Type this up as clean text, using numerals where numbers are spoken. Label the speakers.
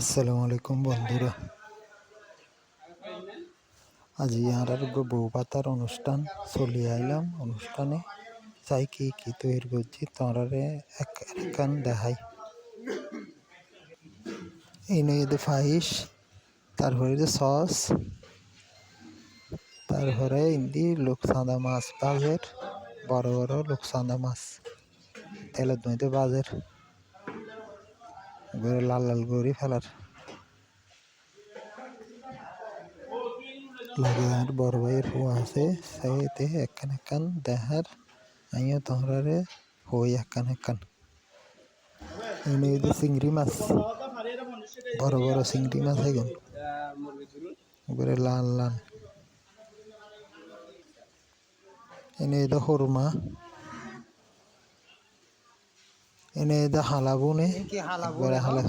Speaker 1: আসসালামু আলাইকুম বন্ধুরা। আজি আর বউ পাতার অনুষ্ঠান চলি আইলাম। অনুষ্ঠানে চাই কি কি তৈরি করছি তোমরা একখান দেখাই। এই নয় ফাইস, তারপরে যে সস, তারপরে ইন্দি লোকসান্দা মাছ বাজের, বড় বড় লোকসান্দা মাছ তেলের দইতে বাজের লাল লাল করে ফেলার লাগে। আর বড় ভাইয়ের হওয়া আছে সাইতে একখান দেখার আমিও তোমরা হই একখান। এই চিংড়ি মাছ, বড় বড় চিংড়ি মাছ এখন লাল লাল। এনে হরমা, এনে হালাবুনে হালা